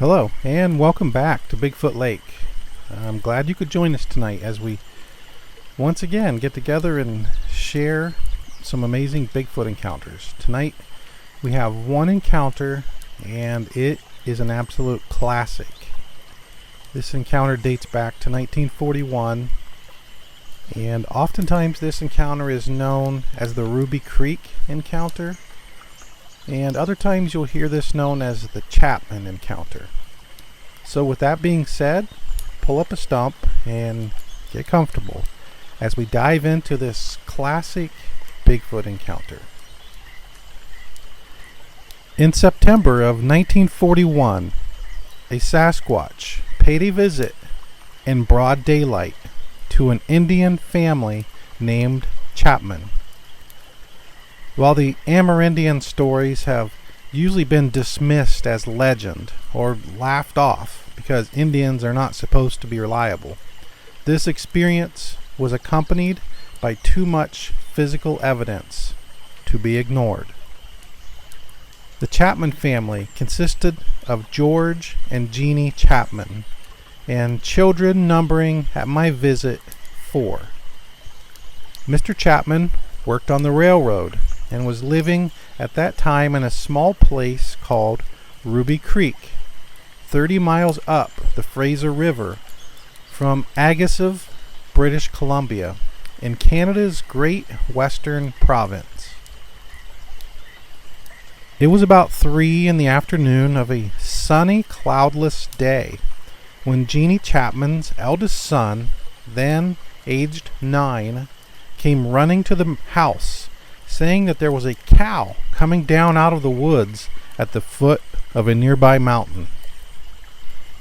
Hello, and welcome back to Bigfoot Lake. I'm glad you could join us tonight as we once again get together and share some amazing Bigfoot encounters. Tonight we have one encounter, and it is an absolute classic. This encounter dates back to 1941, and oftentimes this encounter is known as the Ruby Creek encounter, and other times you'll hear this known as the Chapman encounter. So with that being said, pull up a stump and get comfortable as we dive into this classic Bigfoot encounter. In September of 1941, a Sasquatch paid a visit in broad daylight to an Indian family named Chapman. While the Amerindian stories have usually been dismissed as legend or laughed off because Indians are not supposed to be reliable, this experience was accompanied by too much physical evidence to be ignored. The Chapman family consisted of George and Jeannie Chapman, and children numbering at my visit 4. Mr. Chapman worked on the railroad and was living at that time in a small place called Ruby Creek, 30 miles up the Fraser River from Agassiz, British Columbia, in Canada's Great Western Province. It was about 3 in the afternoon of a sunny, cloudless day when Jeannie Chapman's eldest son, then aged 9, came running to the house, saying that there was a cow coming down out of the woods at the foot of a nearby mountain.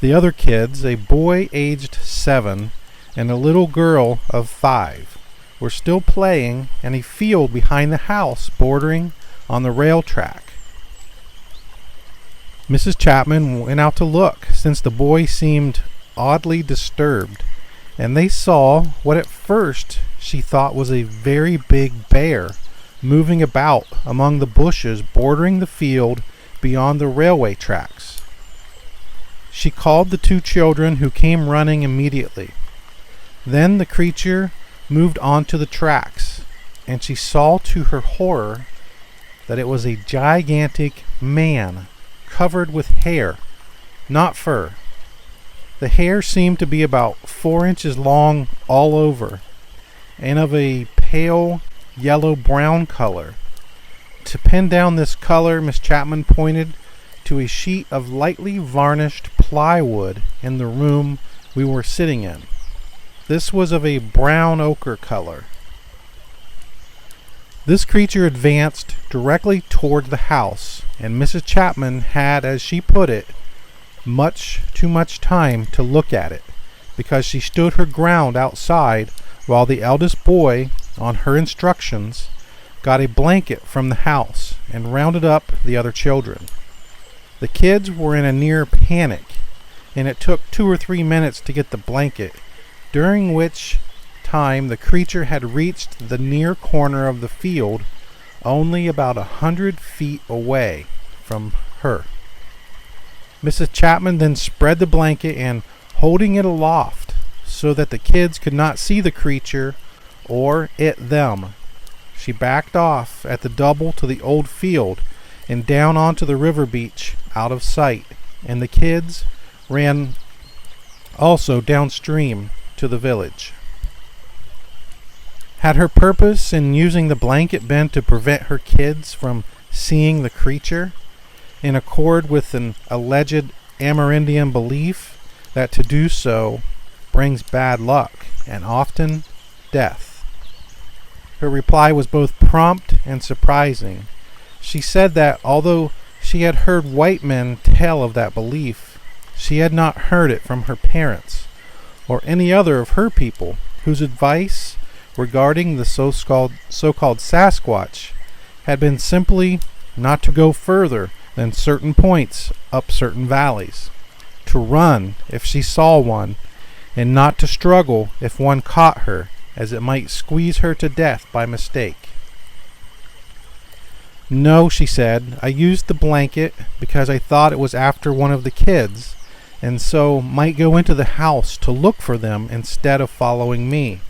The other kids, a boy aged 7 and a little girl of 5, were still playing in a field behind the house bordering on the rail track. Mrs. Chapman went out to look, since the boy seemed oddly disturbed, and they saw what at first she thought was a very big bear moving about among the bushes bordering the field beyond the railway tracks. She called the 2 children, who came running immediately. Then the creature moved onto the tracks, and she saw to her horror that it was a gigantic man covered with hair, not fur. The hair seemed to be about 4 inches long all over, and of a pale yellow-brown color. To pin down this color, Miss Chapman pointed to a sheet of lightly varnished plywood in the room we were sitting in. This was of a brown ochre color. This creature advanced directly toward the house, and Mrs. Chapman had, as she put it, much too much time to look at it, because she stood her ground outside while the eldest boy, on her instructions, got a blanket from the house and rounded up the other children. The kids were in a near panic, and it took 2 or 3 minutes to get the blanket, during which time the creature had reached the near corner of the field, only about 100 feet away from her. Mrs. Chapman then spread the blanket and, holding it aloft so that the kids could not see the creature or it them, she backed off at the double to the old field and down onto the river beach out of sight, and the kids ran also downstream to the village. Had her purpose in using the blanket been to prevent her kids from seeing the creature, in accord with an alleged Amerindian belief that to do so brings bad luck and often death? Her reply was both prompt and surprising. She said that although she had heard white men tell of that belief, she had not heard it from her parents or any other of her people, whose advice regarding the so-called Sasquatch had been simply not to go further than certain points up certain valleys, to run if she saw one, and not to struggle if one caught her, as it might squeeze her to death by mistake. "No," she said, "I used the blanket because I thought it was after one of the kids, and so might go into the house to look for them instead of following me."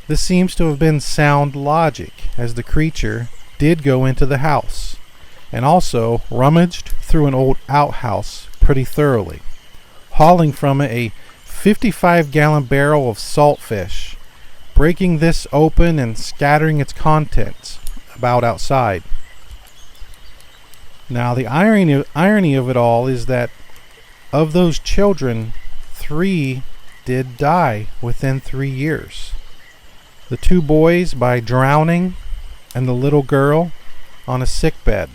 This seems to have been sound logic, as the creature did go into the house, and also rummaged through an old outhouse pretty thoroughly, hauling from it a 55-gallon barrel of saltfish, breaking this open and scattering its contents about outside. Now, the irony of it all is that of those children, 3 did die within 3 years. The 2 boys by drowning, and the little girl on a sickbed.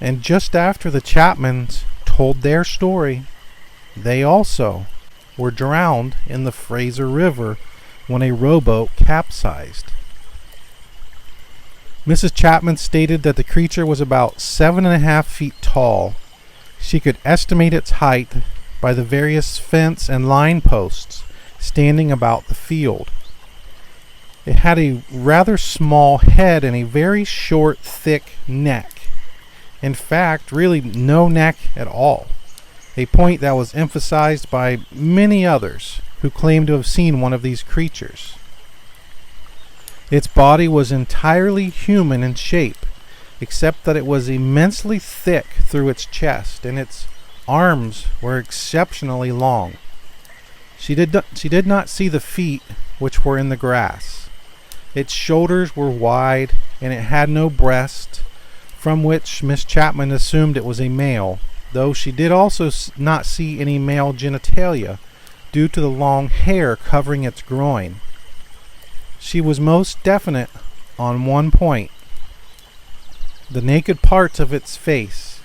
And just after the Chapmans told their story, they also were drowned in the Fraser River when a rowboat capsized. Mrs. Chapman stated that the creature was about 7.5 feet tall. She could estimate its height by the various fence and line posts standing about the field. It had a rather small head and a very short, thick neck. In fact, really no neck at all, a point that was emphasized by many others who claimed to have seen one of these creatures. Its body was entirely human in shape, except that it was immensely thick through its chest, and its arms were exceptionally long. She did not see the feet, which were in the grass. Its shoulders were wide, and it had no breast, from which Miss Chapman assumed it was a male, though she did also not see any male genitalia due to the long hair covering its groin. She was most definite on one point. The naked parts of its face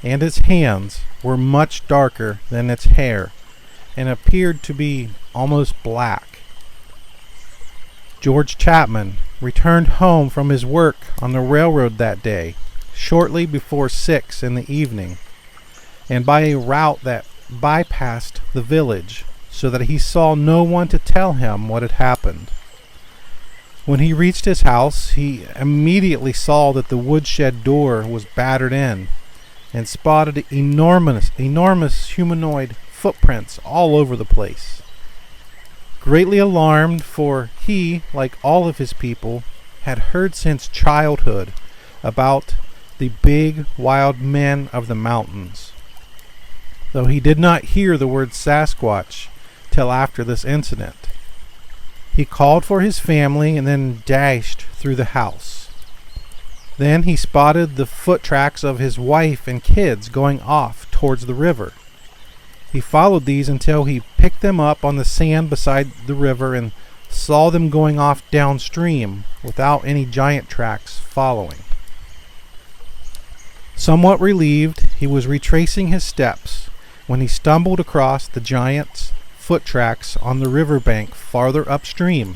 and its hands were much darker than its hair and appeared to be almost black. George Chapman returned home from his work on the railroad that day, shortly before 6 in the evening, and by a route that bypassed the village, so that he saw no one to tell him what had happened. When he reached his house, he immediately saw that the woodshed door was battered in, and spotted enormous humanoid footprints all over the place. Greatly alarmed, for he, like all of his people, had heard since childhood about the big wild men of the mountains, though he did not hear the word Sasquatch till after this incident. He called for his family and then dashed through the house. Then he spotted the foot tracks of his wife and kids going off towards the river. He followed these until he picked them up on the sand beside the river and saw them going off downstream without any giant tracks following. Somewhat relieved, he was retracing his steps when he stumbled across the giant's foot tracks on the riverbank farther upstream.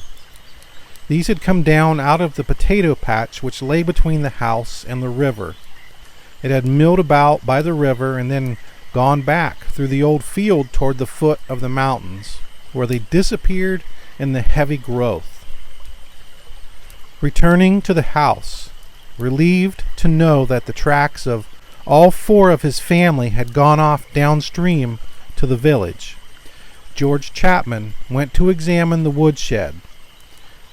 These had come down out of the potato patch which lay between the house and the river. It had milled about by the river and then gone back through the old field toward the foot of the mountains, where they disappeared in the heavy growth. Returning to the house, relieved to know that the tracks of all 4 of his family had gone off downstream to the village, George Chapman went to examine the woodshed.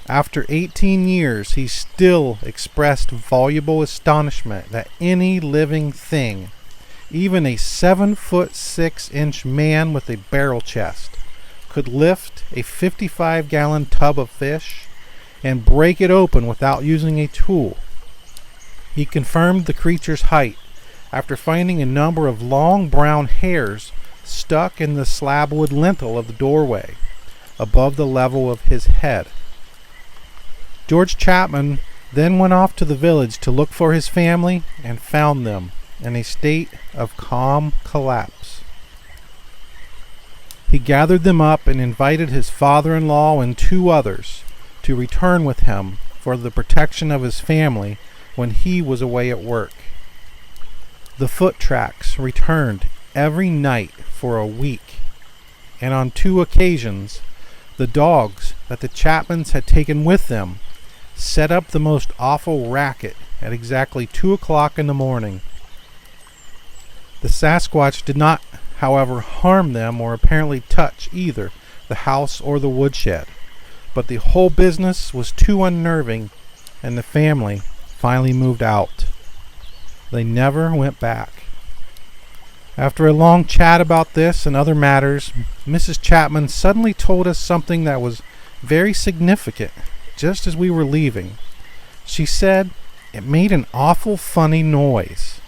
After 18 years, he still expressed voluble astonishment that any living thing, even a 7'6" man with a barrel chest, could lift a 55-gallon tub of fish and break it open without using a tool. He confirmed the creature's height after finding a number of long brown hairs stuck in the slabwood lintel of the doorway, above the level of his head. George Chapman then went off to the village to look for his family and found them in a state of calm collapse. He gathered them up and invited his father-in-law and 2 others to return with him for the protection of his family when he was away at work. The foot tracks returned every night for a week, and on 2 occasions, the dogs that the Chapmans had taken with them set up the most awful racket at exactly 2 o'clock in the morning. The Sasquatch did not, however, harm them or apparently touch either the house or the woodshed, but the whole business was too unnerving, and the family finally moved out. They never went back. After a long chat about this and other matters, Mrs. Chapman suddenly told us something that was very significant just as we were leaving. She said it made an awful funny noise.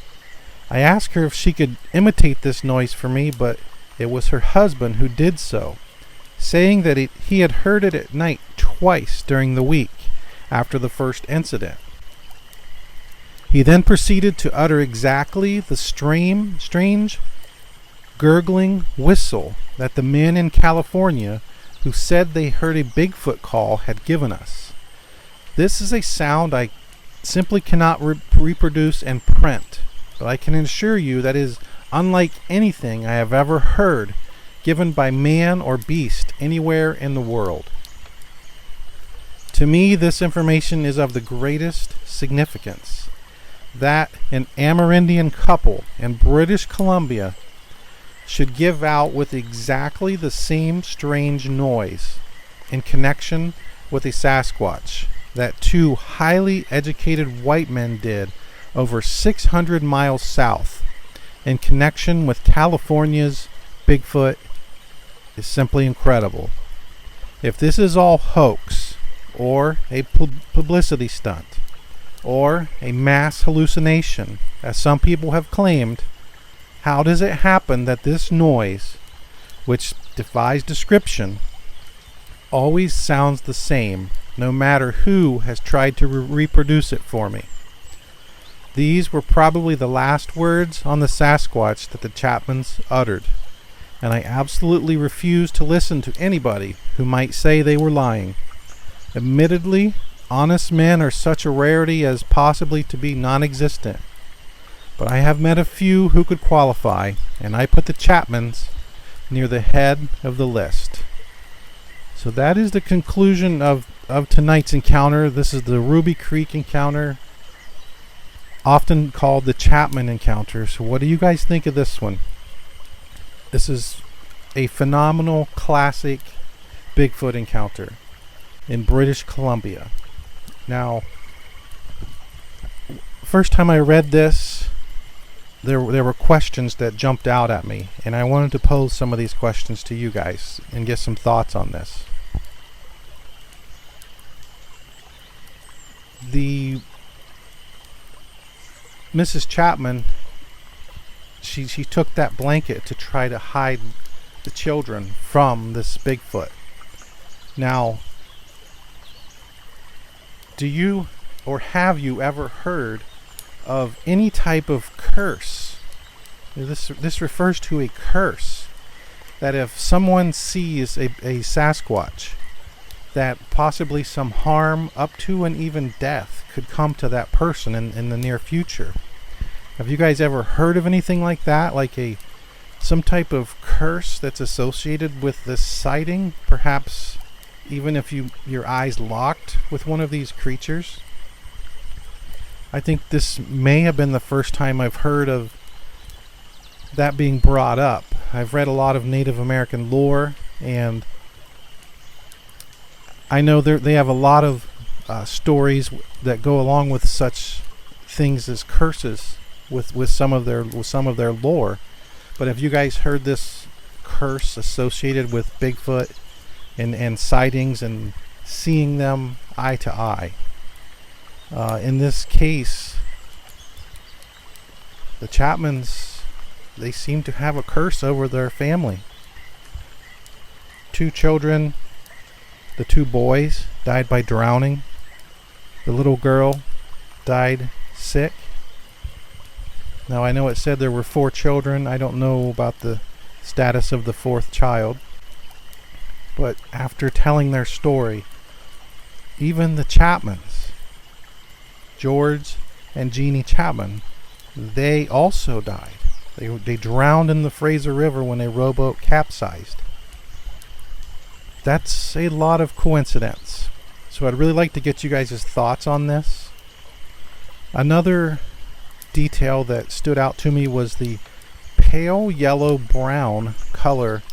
I asked her if she could imitate this noise for me, but it was her husband who did so, saying that he had heard it at night twice during the week after the first incident. He then proceeded to utter exactly the strange, gurgling whistle that the men in California who said they heard a Bigfoot call had given us. This is a sound I simply cannot reproduce and print, but I can assure you that is unlike anything I have ever heard given by man or beast anywhere in the world. To me, this information is of the greatest significance. That an Amerindian couple in British Columbia should give out with exactly the same strange noise in connection with a Sasquatch that two highly educated white men did over 600 miles south in connection with California's Bigfoot is simply incredible. If this is all hoax or a publicity stunt or a mass hallucination, as some people have claimed, how does it happen that this noise, which defies description, always sounds the same, no matter who has tried to reproduce it for me? These were probably the last words on the Sasquatch that the Chapmans uttered, and I absolutely refuse to listen to anybody who might say they were lying. Admittedly, honest men are such a rarity as possibly to be non-existent, but I have met a few who could qualify, and I put the Chapmans near the head of the list. So that is the conclusion of tonight's encounter. This is the Ruby Creek encounter, often called the Chapman encounter. So what do you guys think of this one? This is a phenomenal classic Bigfoot encounter in British Columbia. Now, first time I read this, there were questions that jumped out at me, and I wanted to pose some of these questions to you guys and get some thoughts on this. The Mrs. Chapman, she took that blanket to try to hide the children from this Bigfoot. Now, do you or have you ever heard of any type of curse? This refers to a curse, that if someone sees a Sasquatch, that possibly some harm up to and even death could come to that person in the near future. Have you guys ever heard of anything like that, like some type of curse that's associated with this sighting? Perhaps even if your eyes locked with one of these creatures? I think this may have been the first time I've heard of that being brought up. I've read a lot of Native American lore, and I know they have a lot of stories that go along with such things as curses with some of their lore. But have you guys heard this curse associated with Bigfoot and sightings and seeing them eye to eye? In this case, the Chapmans, they seem to have a curse over their family. 2 children, the 2 boys, died by drowning. The little girl died sick. Now, I know it said there were 4 children. I don't know about the status of the 4th child. But after telling their story, even the Chapmans, George and Jeannie Chapman, they also died. They drowned in the Fraser River when a rowboat capsized. That's a lot of coincidence. So I'd really like to get you guys' thoughts on this. Another detail that stood out to me was the pale yellow brown color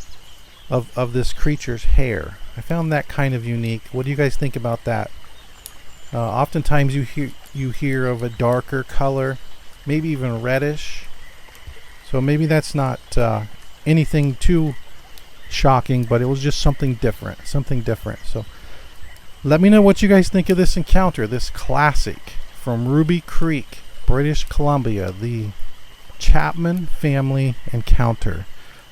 of this creature's hair. I found that kind of unique. What do you guys think about that? Oftentimes you hear of a darker color, maybe even reddish. So maybe that's not anything too shocking, but it was just something different. So let me know what you guys think of this encounter, this classic from Ruby Creek, British Columbia, the Chapman family encounter.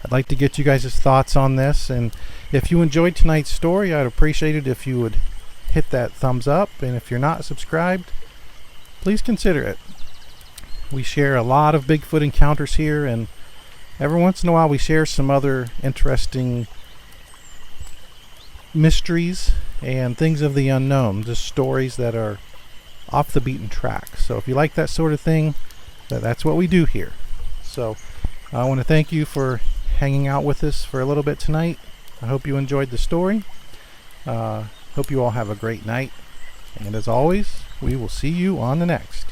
I'd like to get you guys' thoughts on this, and if you enjoyed tonight's story, I'd appreciate it if you would hit that thumbs up, and if you're not subscribed, please consider it. We share a lot of Bigfoot encounters here, and every once in a while we share some other interesting mysteries and things of the unknown, just stories that are off the beaten track. So if you like that sort of thing, that's what we do here. So I want to thank you for hanging out with us for a little bit tonight. I hope you enjoyed the story. Hope you all have a great night. And as always, we will see you on the next.